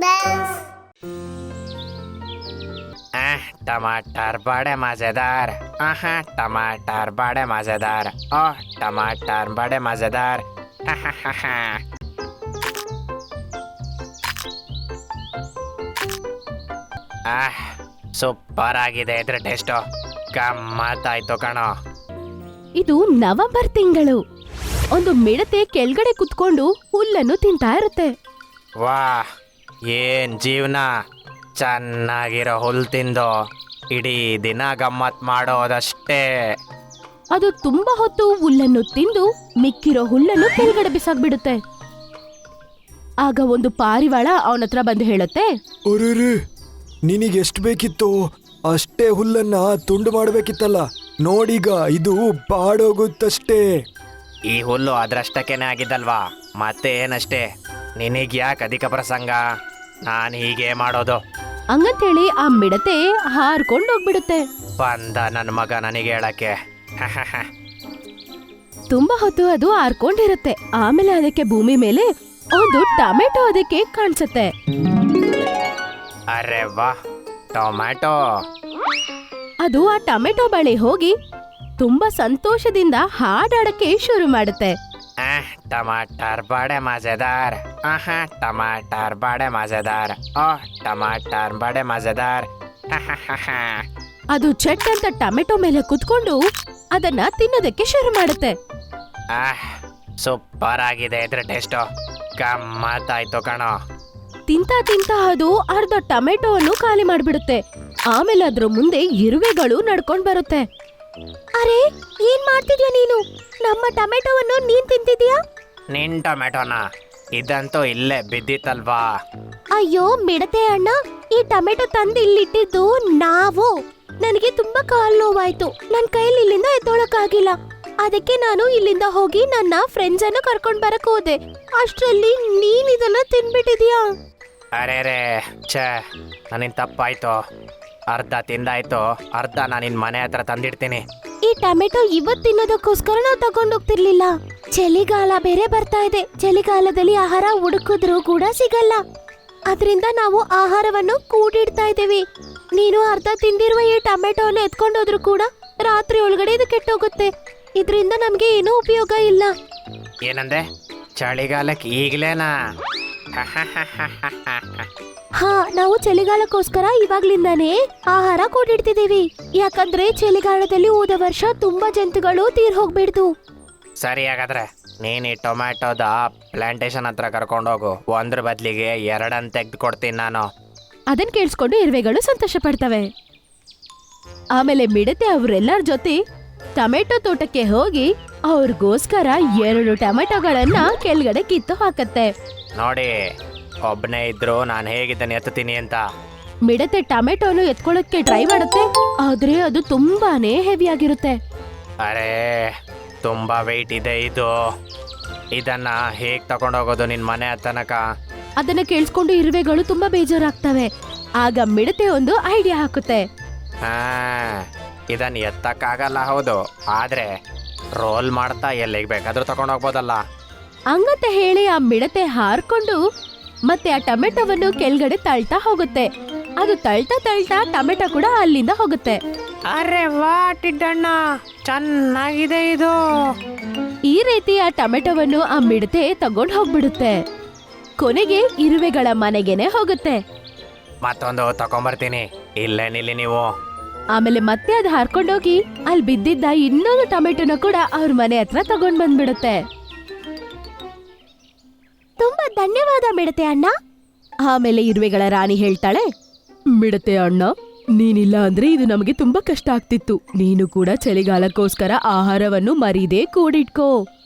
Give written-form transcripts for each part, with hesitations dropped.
bells. टमाटर बड़े मजेदार। टमाटर बड़े मजेदार। ओह टमाटर बड़े मजेदार। ಸೂಪರ್ ಆಗಿದೆ ಇದ್ರ ಟೇಸ್ಟು. ಗಮ್ಮತ್ತಾಯ್ತು ಕಣೋ. ಇದು ನವೆಂಬರ್ ತಿಂಗಳು. ಒಂದು ಮಿಡತೆ ಕೆಳಗಡೆ ಕುತ್ಕೊಂಡು ಹುಲ್ಲನ್ನು ತಿಂತಾ ಇರುತ್ತೆ. ವಾ ಏನ್ ಜೀವನ, ಚೆನ್ನಾಗಿರೋ ಹುಲ್ ತಿಂದು ಇಡೀ ದಿನ ಗಮ್ಮತ್ ಮಾಡೋದಷ್ಟೇ. ಅದು ತುಂಬಾ ಹೊತ್ತು ಹುಲ್ಲನ್ನು ತಿಂದು ಮಿಕ್ಕಿರೋ ಹುಲ್ಲನ್ನು ಕೆಳಗಡೆ ಬಿಸಾಕ್ಬಿಡುತ್ತೆ. ಆಗ ಒಂದು ಪಾರಿವಾಳ ಅವನ ಹತ್ರ ಬಂದು ಹೇಳುತ್ತೆ, ಅರೆ ನಿನಗೆ ಎಷ್ಟು ಬೇಕಿತ್ತು ಅಷ್ಟೇ ಹುಲ್ಲನ್ನ ತುಂಡು ಮಾಡಬೇಕಿತ್ತಲ್ಲ. ನೋಡೀಗ ಇದು ಬಾಡೋಗುತ್ತಷ್ಟೇ. ಈ ಹುಲ್ಲು ಅದ್ರಷ್ಟಕ್ಕೇನೆ ಆಗಿದ್ದಲ್ವಾ, ಮತ್ತೆ ಏನಷ್ಟೇ. ನಿನಗ್ಯಾಕೆ ಅಧಿಕ ಪ್ರಸಂಗ, ನಾನು ಹೀಗೆ ಮಾಡೋದು. ಹಂಗಂತೇಳಿ ಆ ಮಿಡತೆ ಹಾರ್ಕೊಂಡು ಹೋಗ್ಬಿಡುತ್ತೆ. ಬಂದ ನನ್ನ ಮಗ ನನಗೆ ಹೇಳಕ್ಕೆ. ತುಂಬಾ ಹೊತ್ತು ಅದು ಹಾರ್ಕೊಂಡಿರುತ್ತೆ. ಆಮೇಲೆ ಅದಕ್ಕೆ ಭೂಮಿ ಮೇಲೆ ಒಂದು ಟೊಮೆಟೊ ಅದಕ್ಕೆ ಕಾಣಿಸುತ್ತೆ. ಅರೆ ವಾ, ಟೊಮ್ಯಾಟೊ. ಅದು ಆ ಟೊಮೆಟೊ ಬಳಿ ಹೋಗಿ ತುಂಬಾ ಸಂತೋಷದಿಂದ ಹಾಡಾಡಕ್ಕೆ ಶುರು ಮಾಡುತ್ತೆ. टमाटर बड़े मजेदार। टमाटर बड़े मजेदार। ओह टमाटर बड़े मजेदार। ಅದು ಚಟ್ ಅಂತ ಟೊಮೆಟೊ ಮೇಲೆ ಕುತ್ಕೊಂಡು ಅದನ್ನ ತಿನ್ನೋದಕ್ಕೆ ಶುರು ಮಾಡುತ್ತೆ. ಸೂಪರ್ ಆಗಿದೆ ಇದ್ರ ಟೇಸ್ಟು. ಗಮ್ಮತ್ತಾಯ್ತು ಕಣೋ. ತಿಂತಾ ತಿಂತಾ ಅದು ಅರ್ಧ ಟೊಮೆಟೊವನ್ನು ಖಾಲಿ ಮಾಡ್ಬಿಡುತ್ತೆ. ಆಮೇಲೆ ಅದ್ರ ಮುಂದೆ ಇರುವೆಗಳು ನಡ್ಕೊಂಡ್ ಬರುತ್ತೆ. ಅರೆ ಏನ್ ಮಾಡ್ತಿದ್ಯಾ ನೀನು? ನಮ್ಮ ಟೊಮೆಟೊವನ್ನು ನೀನ್ ತಿಂತಿದ್ಯಾ? ನಿನ್ ಟೊಮೆಟೊನ? ಇದಂತೂ ಇಲ್ಲೇ ಬಿದ್ದಿತ್ತಲ್ವಾ. ಅಯ್ಯೋ ಮಿಡತೆ ಅಣ್ಣ, ಈ ಟೊಮೆಟೊ ತಂದು ಇಲ್ಲಿಟ್ಟಿದ್ದು ನಾವು. ನನಗೆ ತುಂಬಾ ಕಾಲು ನೋವಾಯ್ತು. ನನ್ ಕೈಲಿ ಇಲ್ಲಿಂದ ಎದ್ದೊಳಕ್ಕಾಗಿಲ್ಲ. ಅದಕ್ಕೆ ನಾನು ಇಲ್ಲಿಂದ ಹೋಗಿ ನನ್ನ ಫ್ರೆಂಡ್ಸ್ ಅನ್ನು ಕರ್ಕೊಂಡ್ ಬರಕ್ ಹೋದೆ. ಅಷ್ಟ್ರಲ್ಲಿ ನೀನ್ ಇದನ್ನ ತಿನ್ಬಿಟ್ಟಿದ್ಯಾ? ಅರೆ ರೇ ಛೇ, ನನ್ನಿನ್ ತಪ್ಪಾಯ್ತು. ಅರ್ಧ ತಿಂದಾಯ್ತು, ಅರ್ಧ ನಾನು ನಿನ್ ಮನೆ ಹತ್ರ ತಂದಿಡ್ತೀನಿ. ಈ ಟೊಮೆಟೊ ಇವತ್ ತಿನ್ನೋದಕ್ಕೋಸ್ಕರ ನಾವು ತಗೊಂಡೋಗ್ತಿರ್ಲಿಲ್ಲ. ಚಳಿಗಾಲ ಬೇರೆ ಬರ್ತಾ ಇದೆ. ಚಳಿಗಾಲದಲ್ಲಿ ಆಹಾರ ಹುಡುಕಿದ್ರೂ ಕೂಡ ಸಿಗಲ್ಲ. ಅದರಿಂದ ನಾವು ಆಹಾರವನ್ನು ಕೂಡಿಡ್ತಾ ಇದ್ದೀವಿ. ನೀನು ಅರ್ಧ ತಿಂದಿರುವ ಈ ಟೊಮೆಟೊವನ್ನು ಎತ್ಕೊಂಡೋದ್ರು ಕೂಡ ರಾತ್ರಿ ಒಳಗಡೆ ಇದು ಕೆಟ್ಟೋಗುತ್ತೆ. ಇದರಿಂದ ನಮ್ಗೆ ಏನೂ ಉಪಯೋಗ ಇಲ್ಲ. ಏನಂದೆ? ಚಳಿಗಾಲಕ್ಕೆ ಈಗ್ಲೇನಾ? ಹಾ, ನಾವು ಚಳಿಗಾಲಕ್ಕೋಸ್ಕರ ಇವಾಗ್ಲಿಂದಾನೇ ಆಹಾರ ಕೂಡಿಡ್ತಿದೀವಿ. ಯಾಕಂದ್ರೆ ಚಳಿಗಾಲದಲ್ಲಿ ಹೋದ ವರ್ಷ ತುಂಬಾ ಜಂತುಗಳು ತೀರ್ ಹೋಗ್ಬಿಡ್ತು. ಸರಿ, ಹಾಗಾದ್ರೆ ನೀನ್ ಈ ಟೊಮ್ಯಾಟೋದ ಪ್ಲಾಂಟೇಶನ್ ಹತ್ರ ಕರ್ಕೊಂಡೋಗು. ಒಂದ್ರ ಬದ್ಲಿಗೆ ಎರಡನ್ನ ತೆಗ್ದು ಕೊಡ್ತೀನಿ ನಾನು. ಅದನ್ ಕೇಳಿಸ್ಕೊಂಡು ಇರುವೆಗಳು ಸಂತೋಷ ಪಡ್ತವೆ. ಆಮೇಲೆ ಮಿಡತೆ ಅವರೆಲ್ಲರ ಜೊತೆ ಟೊಮೆಟೊ ತೋಟಕ್ಕೆ ಹೋಗಿ ಅವ್ರಿಗೋಸ್ಕರ 2 ಟೊಮೆಟೊಗಳನ್ನ ಕೆಳಗಡೆ ಕಿತ್ತು ಹಾಕತ್ತೆ. ನೋಡಿ, ಒಬ್ಬನೇ ಇದ್ರು ನಾನು ಹೇಗಿದ್ದಾನೆ ಎತ್ತೀನಿ ಅಂತ. ಮಿಡತೆ ಟೊಮೆಟೊನು ಎತ್ಕೊಳ್ಳೋಕೆ ಟ್ರೈ ಮಾಡುತ್ತೆ, ಆದ್ರೆ ಅದು ತುಂಬಾನೇ ಹೆವಿ ಆಗಿರುತ್ತೆ. ಅರೆ ತುಂಬಾ ವೆಯ್ಟ್ ಇದೆ ಇದು. ಇದನ್ನ ಹೇಗ್ ತಗೊಂಡೋಗೋದು ನಿನ್ ಮನೆ ತನಕ? ಅದನ್ನ ಕೇಳಿಸ್ಕೊಂಡು ಇರುವೆಗಳು ತುಂಬಾ ಬೇಜಾರಾಗ್ತವೆ. ಆಗ ಮಿಡತೆ ಒಂದು ಐಡಿಯಾ ಹಾಕುತ್ತೆ. ಇದನ್ನ ಎತ್ತಕ್ಕಾಗಲ್ಲ, ಹೌದು, ಆದ್ರೆ ರೋಲ್ ಮಾಡ್ತಾ ಎಲ್ಲಿಗೆ ಬೇಕಾದ್ರೂ ತಗೊಂಡೋಗ್ಬೋದಲ್ಲ. ಹಂಗಂತ ಹೇಳಿ ಆ ಮಿಡತೆ ಹಾರ್ಕೊಂಡು ಮತ್ತೆ ಆ ಟೊಮೆಟೊವನ್ನು ಕೆಳಗಡೆ ತಳ್ತಾ ಹೋಗುತ್ತೆ. ಅದು ತಳ್ತಾ ತಳ್ತಾ ಟೊಮೆಟೊ ಕೂಡ ಅಲ್ಲಿಂದ ಹೋಗುತ್ತೆ. ಅರೆ ವಾ ಟಿಡ್ಡಣ್ಣ, ಚೆನ್ನಾಗಿದೆ ಇದು. ಈ ರೀತಿ ಆ ಟೊಮೆಟೊವನ್ನು ಆ ಮಿಡತೆ ತಗೊಂಡು ಹೋಗ್ಬಿಡುತ್ತೆ. ಕೊನೆಗೆ ಇರುವೆಗಳ ಮನೆಗೇನೆ ಹೋಗುತ್ತೆ. ಮತ್ತೊಂದು ತಗೊಂಬರ್ತೀನಿ, ಇಲ್ಲೇ ನಿಲ್ಲಿ ನೀವು. ಆಮೇಲೆ ಮತ್ತೆ ಅದು ಹಾರ್ಕೊಂಡೋಗಿ ಅಲ್ಲಿ ಬಿದ್ದಿದ್ದ ಇನ್ನೊಂದು ಟೊಮೆಟೊನ ಕೂಡ ಅವ್ರ ಮನೆ ಹತ್ರ ತಗೊಂಡ್ ಬಂದ್ಬಿಡುತ್ತೆ. ತುಂಬಾ ಧನ್ಯವಾದ ಮಿಡತೆ ಅಣ್ಣ. ಆಮೇಲೆ ಇರುವೆಗಳ ರಾಣಿ ಹೇಳ್ತಾಳೆ, ಮಿಡತೆ ಅಣ್ಣ, ನೀನಿಲ್ಲ ಅಂದ್ರೆ ಇದು ನಮಗೆ ತುಂಬಾ ಕಷ್ಟ ಆಗ್ತಿತ್ತು. ನೀನು ಕೂಡ ಚಳಿಗಾಲಕ್ಕೋಸ್ಕರ ಆಹಾರವನ್ನು ಮರೀದೆ ಕೂಡಿಟ್ಕೋ.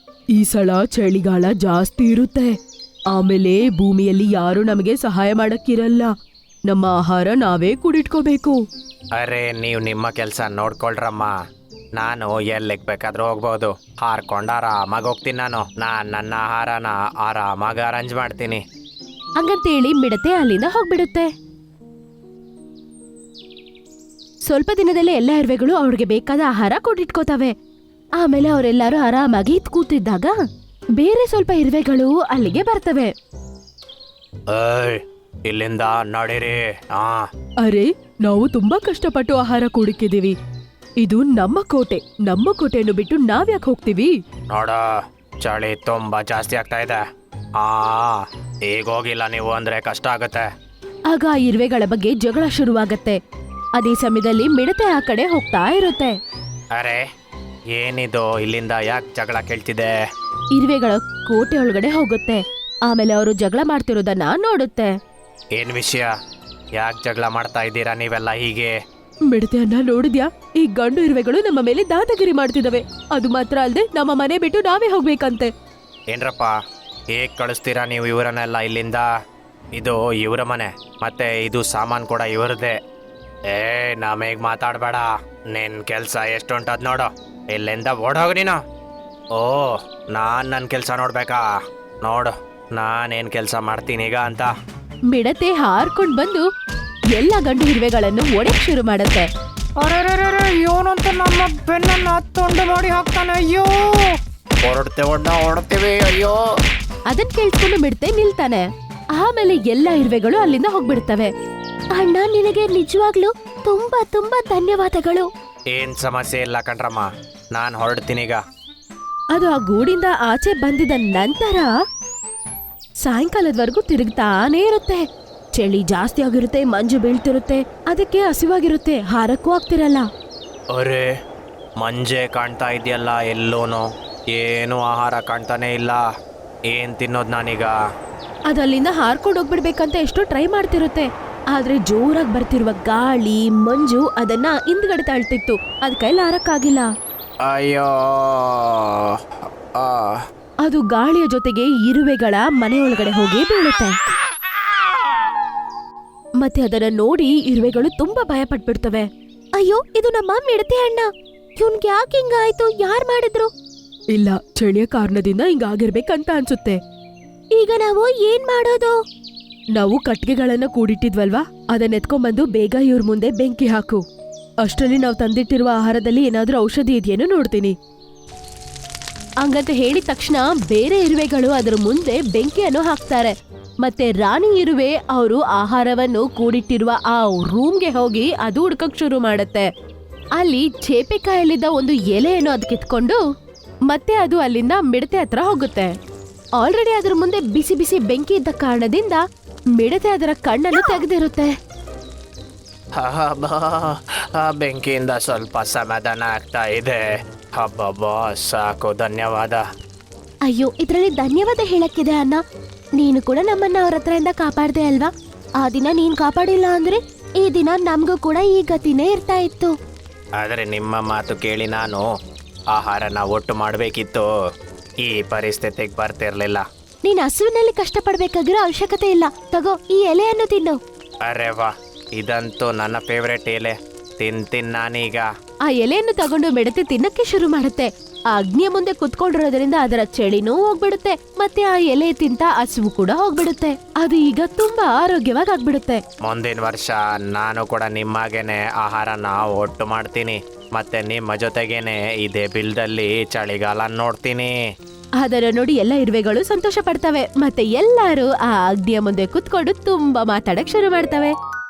ಈ ಸಲ ಚಳಿಗಾಲ ಜಾಸ್ತಿ ಇರುತ್ತೆ. ಆಮೇಲೆ ಭೂಮಿಯಲ್ಲಿ ಯಾರು ನಮಗೆ ಸಹಾಯ ಮಾಡಕ್ಕಿರಲ್ಲ. ನಮ್ಮ ಆಹಾರ ನಾವೇ ಕೂಡಿಟ್ಕೋಬೇಕು. ಅರೆ ನೀವು ನಿಮ್ಮ ಕೆಲಸ ನೋಡ್ಕೊಳ್ರಮ್ಮ. ನಾನು ಎಲ್ಲಿಗೆ ಬೇಕಾದ್ರೂ ಹೋಗ್ಬೋದು. ಹಾರ್ಕೊಂಡು ಆರಾಮಾಗಿ ಹೋಗ್ತೀನಿ. ನಾನು ನನ್ನ ಆಹಾರನ ಆರಾಮಾಗಿ ಅರೇಂಜ್ ಮಾಡ್ತೀನಿ. ಹಂಗಂತೇಳಿ ಮಿಡತೆ ಅಲ್ಲಿಂದ ಹೋಗ್ಬಿಡುತ್ತೆ. ಸ್ವಲ್ಪ ದಿನದಲ್ಲೇ ಎಲ್ಲ ಇರುವೆಗಳು ಅವ್ರಿಗೆ ಬೇಕಾದ ಆಹಾರ ಕೊಟ್ಟಿಟ್ಕೋತವೆ. ಆಮೇಲೆ ಅವರೆಲ್ಲರೂ ಆರಾಮಾಗಿ ಕೂತಿದ್ದಾಗ ಬೇರೆ ಸ್ವಲ್ಪ ಇರುವೆಗಳು ಅಲ್ಲಿಗೆ ಬರ್ತವೆ. ಇಲ್ಲಿಂದ ನಡೀರಿ. ಹಾ, ಅರೆ ನಾವು ತುಂಬಾ ಕಷ್ಟಪಟ್ಟು ಆಹಾರ ಕೂಡಿಕ್ಕಿದೀವಿ. ಇದು ನಮ್ಮ ಕೋಟೆ. ನಮ್ಮ ಕೋಟೆಯನ್ನು ಬಿಟ್ಟು ನಾವ್ಯಾಕೆ ಹೋಗ್ತೀವಿ? ನೋಡ, ಚಳಿ ತುಂಬಾ ಜಾಸ್ತಿ ಆಗ್ತಾ ಇದೆ. ಹಾ, ಈಗ ಹೋಗಿಲ್ಲ ನೀವು ಅಂದ್ರೆ ಕಷ್ಟ ಆಗುತ್ತೆ. ಆಗ ಆ ಇರುವೆಗಳ ಬಗ್ಗೆ ಜಗಳ ಶುರುವಾಗತ್ತೆ. ಅದೇ ಸಮಯದಲ್ಲಿ ಮಿಡತೆ ಆ ಕಡೆ ಹೋಗ್ತಾ ಇರುತ್ತೆ. ಅರೆ, ಏನಿದು, ಇಲ್ಲಿಂದ ಯಾಕೆ ಜಗಳ ಕೇಳ್ತಿದೆ? ಇರುವೆಗಳ ಕೋಟೆ ಒಳಗಡೆ ಹೋಗುತ್ತೆ. ಆಮೇಲೆ ಅವರು ಜಗಳ ಮಾಡ್ತಿರೋದನ್ನ ನೋಡುತ್ತೆ. ಏನ್ ವಿಷಯ? ಯಾಕೆ ಜಗಳ ಮಾಡ್ತಾ ಇದ್ದೀರಾ ನೀವೆಲ್ಲ ಹೀಗೆ? ಮಿಡತೆ ಅನ್ನ ನೋಡಿದ್ಯಾ? ಈ ಗಂಡು ಇರುವೆಗಳು ನಮ್ಮ ಮೇಲೆ ದಾದಾಗಿರಿ ಮಾಡ್ತಿದವೆ. ಅದು ಮಾತ್ರ ಅಲ್ಲದೆ ನಮ್ಮ ಮನೆ ಬಿಟ್ಟು ನಾವೇ ಹೋಗ್ಬೇಕಂತೆ. ಏನ್ರಪ್ಪ, ಹೇಗ್ ಕಳಿಸ್ತೀರಾ ನೀವು ಇವರನ್ನೆಲ್ಲ ಇಲ್ಲಿಂದ? ಇದು ಇವರ ಮನೆ, ಮತ್ತೆ ಇದು ಸಾಮಾನು ಕೂಡ ಇವರದೇ. ಏ, ನಮಗ್ ಮಾತಾಡಬೇಡ. ನಿನ್ ಕೆಲಸ ಎಷ್ಟುಂಟದ್ ನೋಡು. ಇಲ್ಲಿಂದ ಓಡೋಗು ನೀನು. ಓ, ನನ್ನ ಕೆಲಸ ನೋಡ್ಬೇಕಾ? ನೋಡು, ನಾನೇನು ಕೆಲಸ ಮಾಡ್ತೀನಿ ಈಗ ಅಂತ. ಮಿಡತೆ ಹಾರ್ಕೊಂಡ್ ಬಂದು ಎಲ್ಲ ಗಂಡು ಇರುವೆಗಳನ್ನು ಒಡೆಕ್ ಶುರು ಮಾಡತ್ತೆ. ಇವನಂತ ನಮ್ಮ ಬೆನ್ನನ್ನು ತುಂಡು ಮಾಡಿ ಹಾಕ್ತಾನೆ. ಅಯ್ಯೋ, ಹೊರಡ್ತೇವೆ. ಅಯ್ಯೋ, ಅದನ್ ಕೇಳ್ಕೊಂಡು ಮಿಡತೆ ನಿಲ್ತಾನೆ. ಆಮೇಲೆ ಎಲ್ಲ ಇರುವೆಗಳು ಅಲ್ಲಿಂದ ಹೋಗ್ಬಿಡ್ತವೆ. ಅಣ್ಣ, ನಿನಗೆ ನಿಜವಾಗ್ಲೂ ತುಂಬಾ ತುಂಬಾ ಧನ್ಯವಾದಗಳು. ಏನ್ ಸಮಸ್ಯೆ ಇಲ್ಲ ಕಣ್ರಮ್ಮ, ನಾನು ಹೊರಡ್ತೀನೀಗ. ಅದು ಆ ಗೂಡಿಂದ ಆಚೆ ಬಂದಿದ ನಂತರ ಸಾಯಂಕಾಲದವರೆಗೂ ತಿರುಗ್ತಾನೇ ಇರುತ್ತೆ. ಚಳಿ ಜಾಸ್ತಿ ಆಗಿರುತ್ತೆ, ಮಂಜು ಬೀಳ್ತಿರುತ್ತೆ. ಅದಕ್ಕೆ ಹಸಿವಾಗಿರುತ್ತೆ, ಹಾರಕ್ಕೂ ಆಗ್ತಿರಲ್ಲ. ಅರೆ, ಮಂಜೆ ಕಾಣ್ತಾ ಇದೆಯಲ್ಲ ಎಲ್ಲೋನು, ಏನು ಆಹಾರ ಕಾಣ್ತಾನೆ ಇಲ್ಲ. ಏನ್ ತಿನ್ನೋದು ನಾನೀಗ? ಅದು ಅಲ್ಲಿಂದ ಹಾರ್ಕೊಂಡು ಹೋಗ್ಬಿಡ್ಬೇಕಂತ ಎಷ್ಟೋ ಟ್ರೈ ಮಾಡ್ತಿರುತ್ತೆ. ಆದ್ರೆ ಜೋರಾಗಿ ಬರ್ತಿರುವ ಗಾಳಿ ಮಂಜು ಅದನ್ನ ಹಿಂದ್ಗಡೆ ತಳ್ತಿತ್ತು. ಅದ್ ಕೈಲಿ ಹಾರಕ್ಕಾಗಿಲ್ಲ. ಅಯ್ಯೋ, ಅದು ಗಾಳಿಯ ಜೊತೆಗೆ ಇರುವೆಗಳ ಮನೆಯೊಳಗಡೆ ಹೋಗಿ ಬೀಳುತ್ತೆ. ಮತ್ತೆ ಅದನ್ನ ನೋಡಿ ಇರುವೆಗಳು ತುಂಬಾ ಭಯ ಪಟ್ಬಿಡ್ತವೆ. ಅಯ್ಯೋ, ಇದು ನಮ್ಮ ಮಿಡತೆ ಅಣ್ಣ. ಇವ್ನ್ಗೆ ಯಾಕೆ ಹಿಂಗಾಯ್ತು? ಯಾರ್ ಮಾಡಿದ್ರು? ಇಲ್ಲ, ಚಳಿಯ ಕಾರಣದಿಂದ ಹಿಂಗಾಗಿರ್ಬೇಕಂತ ಅನ್ಸುತ್ತೆ. ಈಗ ನಾವು ಏನ್ ಮಾಡೋದು? ನಾವು ಕಟ್ಟಿಗೆಗಳನ್ನ ಕೂಡಿಟ್ಟಿದ್ವಲ್ವಾ, ಅದನ್ನ ಎತ್ಕೊಂಡ್ಬಂದು ಬೇಗ ಇವ್ರ ಮುಂದೆ ಬೆಂಕಿ ಹಾಕು. ಅಷ್ಟರಲ್ಲಿ ನಾವು ತಂದಿಟ್ಟಿರುವ ಆಹಾರದಲ್ಲಿ ಏನಾದ್ರೂ ಔಷಧಿ ಇದೆಯೇನೋ ನೋಡ್ತೀನಿ. ಹಂಗಂತ ಹೇಳಿದ ತಕ್ಷಣ ಬೇರೆ ಇರುವೆಗಳು ಅದರ ಮುಂದೆ ಬೆಂಕಿಯನ್ನು ಹಾಕ್ತಾರೆ. ಮತ್ತೆ ರಾಣಿ ಇರುವೆ ಅವರು ಆಹಾರವನ್ನು ಕೂಡಿಟ್ಟಿರುವ ಆ ರೂಮ್ಗೆ ಹೋಗಿ ಅದು ಹುಡ್ಕಕ್ ಶುರು ಮಾಡತ್ತೆ. ಅಲ್ಲಿ ಚೇಪೆಕಾಯಲ್ಲಿದ್ದ ಒಂದು ಎಲೆಯನ್ನು ಅದು ಕಿತ್ಕೊಂಡು ಮತ್ತೆ ಅದು ಅಲ್ಲಿಂದ ಮಿಡತೆ ಹತ್ರ ಹೋಗುತ್ತೆ. ಆಲ್ರೆಡಿ ಅದರ ಮುಂದೆ ಬಿಸಿ ಬಿಸಿ ಬೆಂಕಿ ಇದ್ದ ಕಾರಣದಿಂದ ಮಿಡತೆ ಅದರ ಕಣ್ಣನ್ನು ತೆಗೆದಿರುತ್ತೆ. ಆ ಬೆಂಕಿಯಿಂದ ಸ್ವಲ್ಪ ಸಮಾಧಾನ ಆಗ್ತಾ ಇದೆ. ಹಬ್ಬಬ್ಬಾ, ಸಾಕು, ಧನ್ಯವಾದ. ಅಯ್ಯೋ, ಇದ್ರಲ್ಲಿ ಧನ್ಯವಾದ ಹೇಳಕ್ಕಿದೆ ಅಣ್ಣ. ನೀನು ಕೂಡ ನಮ್ಮನ್ನ ಅವ್ರ ಹತ್ರದಿಂದ ಕಾಪಾಡ್ದೆ ಅಲ್ವಾ? ಆ ದಿನ ನೀನ್ ಕಾಪಾಡಿಲ್ಲ ಅಂದ್ರೆ ಈ ದಿನ ನಮ್ಗೂ ಕೂಡ ಈ ಗತಿನೇ ಇರ್ತಾ ಇತ್ತು. ಆದರೆ ನಿಮ್ಮ ಮಾತು ಕೇಳಿ ನಾನು ಆಹಾರನ ಒಟ್ಟು ಮಾಡಬೇಕಿತ್ತು. ಈ ಪರಿಸ್ಥಿತಿಗೆ ಬರ್ತಿರ್ಲಿಲ್ಲ. ನೀನ್ ಹಸುವಿನಲ್ಲಿ ಕಷ್ಟಪಡ್ಬೇಕಾಗಿರೋ ಅವಶ್ಯಕತೆ ಇಲ್ಲ. ತಗೋ, ಈ ಎಲೆಯನ್ನು ತಿನ್ನು. ಅರೆ ವಾ, ಇದಂತೂ ನನ್ನ ಫೇವ್ರೆಟ್ ಎಲೆ. ತಿಂತೀನಿ ನಾನೀಗ. ಆ ಎಲೆಯನ್ನು ತಗೊಂಡು ಮಿಡತೆ ತಿನ್ನಕ್ಕೆ ಶುರು ಮಾಡುತ್ತೆ. ಆ ಅಗ್ನಿಯ ಮುಂದೆ ಕುತ್ಕೊಂಡಿರೋದ್ರಿಂದ ಅದರ ಚಳಿನೂ ಹೋಗ್ಬಿಡುತ್ತೆ. ಮತ್ತೆ ಆ ಎಲೆ ತಿಂತ ಹಸುವು ಕೂಡ ಹೋಗ್ಬಿಡುತ್ತೆ. ಅದು ಈಗ ತುಂಬಾ ಆರೋಗ್ಯವಾಗಿ ಆಗ್ಬಿಡುತ್ತೆ. ಮುಂದಿನ ವರ್ಷ ನಾನು ಕೂಡ ನಿಮ್ಮಾಗೇನೆ ಆಹಾರನ ಒಟ್ಟು ಮಾಡ್ತೀನಿ. ಮತ್ತೆ ನಿಮ್ಮ ಜೊತೆಗೇನೆ ಇದೇ ಬಿಲ್ದಲ್ಲಿ ಚಳಿಗಾಲ ನೋಡ್ತೀನಿ. ಅದರ ನೋಡಿ ಎಲ್ಲ ಇರುವೆಗಳು ಸಂತೋಷ ಪಡ್ತವೆ. ಮತ್ತೆ ಎಲ್ಲರೂ ಆ ಅಗ್ನಿಯ ಮುಂದೆ ಕುತ್ಕೊಂಡು ತುಂಬಾ ಮಾತಾಡಕ್ ಶುರು ಮಾಡ್ತವೆ.